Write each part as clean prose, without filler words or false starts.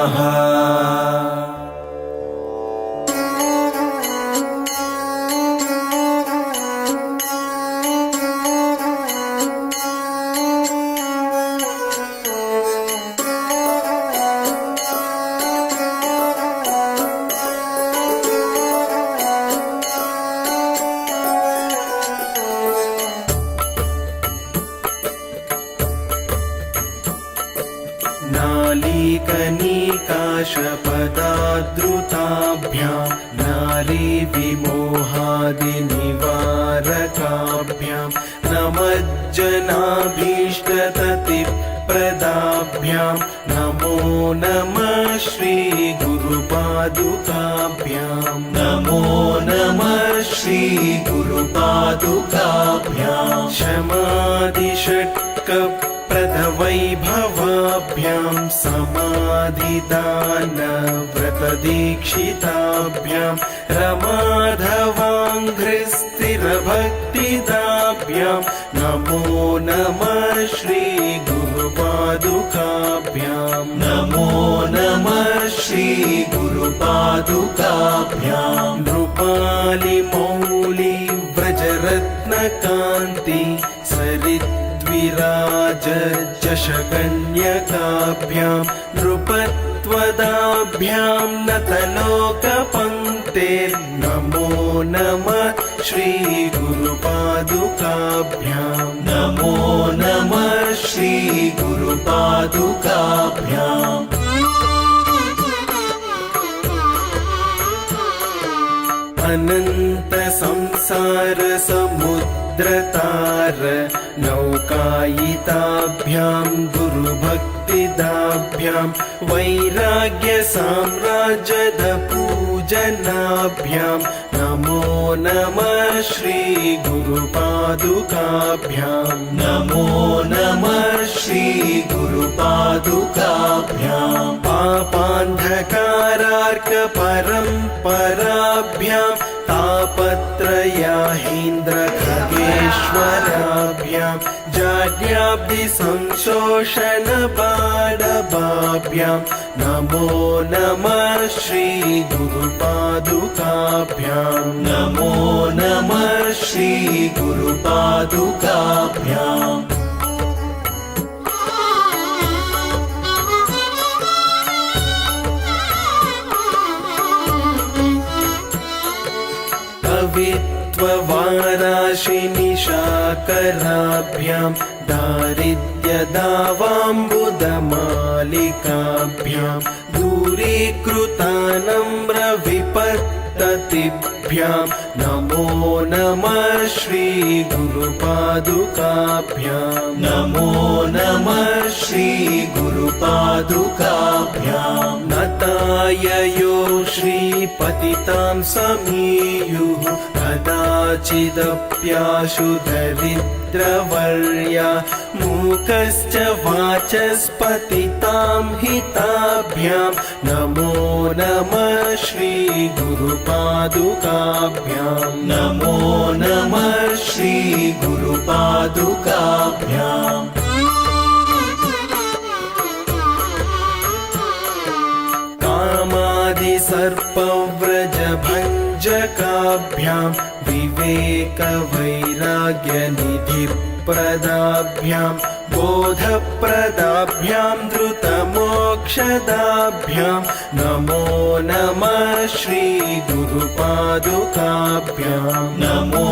नमः। नालीकनिकाशपदाद्रुताभ्यां नारीविमोहादिनिवारकाभ्यां नमज्जनाभीष्टततिप्रदाभ्यां नमो नमः श्रीगुरुपादुकाभ्यां नमो नमः श्रीगुरुपादुकाभ्यां शमादिषट्कप्रदवैभवाभ्यां समाधिदानव्रतदीक्षिताभ्यां रमाधवाङ्घ्रिस्थिरभक्तिदाभ्यां नमो नमः श्रीगुरुपादुकाभ्यां नमो नमः श्रीगुरुपादुकाभ्यां नृपालिमौली व्रजरत्नकान्ति सरिद्विराज जशकन्यकाभ्यां नृपत्वदाभ्यां नतलोकपङ्क्तेर्नमो नमः श्रीगुरुपादुकाभ्यां नमो नमः श्रीगुरुपादुकाभ्याम् अनंत संसार समुद्रतार नौकायिताभ्यां गुरुभक्तिदाभ्यां वैराग्य साम्राज्यद पूजनाभ्यां नमो नमः श्रीगुरुपादुकाभ्यां नमो नमः श्रीगुरुपादुकाभ्यां पापान्धकारार्कपरम्पराभ्यां तापत्रयाहीन्द्रखगेश्वराभ्यां जाड्याब्धिसंशोषणबाणवाभ्यां नमो नमः श्रीगुरुपादुकाभ्यां नमो नमः श्रीगुरुपादुकाभ्याम् कवित्ववाराशिनिशाकराभ्यां दारिद्र्यदावाम्बुदमालिकाभ्यां दूरीकृतानम्रविपत्ततिभ्यां नमो नमः श्रीगुरुपादुकाभ्यां नमो नमः श्रीगुरुपादुकाभ्यां नताययो श्रीपतितां समीयुः कदाचिदप्याशु दरिद्रवर्या मूकश्च वाचस्पतितां हिताभ्यां नमो नमः श्रीगुरुपादुकाभ्यां नमो नमः श्रीगुरुपादुकाभ्याम् कामादिसर्पव्रजभञ्जकाभ्यां विवेकवैराग्यनिधिप्रदाभ्यां बोधप्रदाभ्यां धृतमोक्षदाभ्यां नमो नमः श्रीगुरुपादुकाभ्यां नमो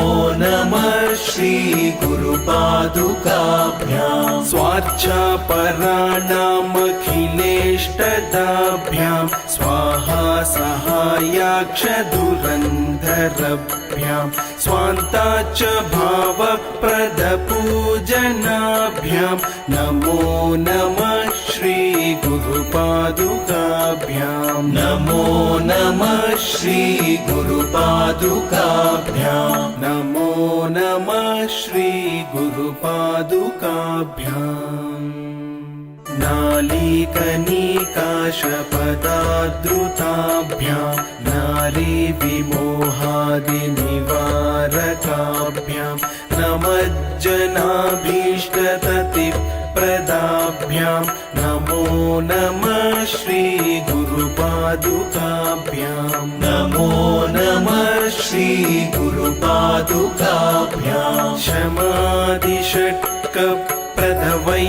नमः श्रीगुरुपादुकाभ्यां स्वार्चापराणामखिलेष्टदाभ्यां स्वाहा सहायाक्षधुरन्धरभ्यां स्वान्ताच्च भावप्रदपूजनाभ्यां नमो नमः श्रीगुरुपादुकाभ्यां नमो नमः श्रीगुरुपादुकाभ्यां नमो नमः श्रीगुरुपादुकाभ्याम् नालीकनिकाशपदाद्रुताभ्यां नारीविमोहादिनिवारकाभ्यां नमज्जनाभीष्टततिप्रदाभ्यां प्रदाभ्यां नमो नमः श्री गुरुपादुकाभ्यां नमो नमः श्री गुरुपादुकाभ्यां शमादिषट्क प्रदवैभवाभ्यां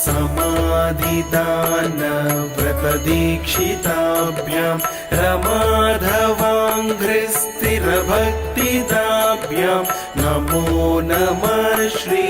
समाधिदान व्रतदीक्षिताभ्यां रमाधवाङ्घ्रिस्थिरभक्तिदाभ्यां नमो नमः श्री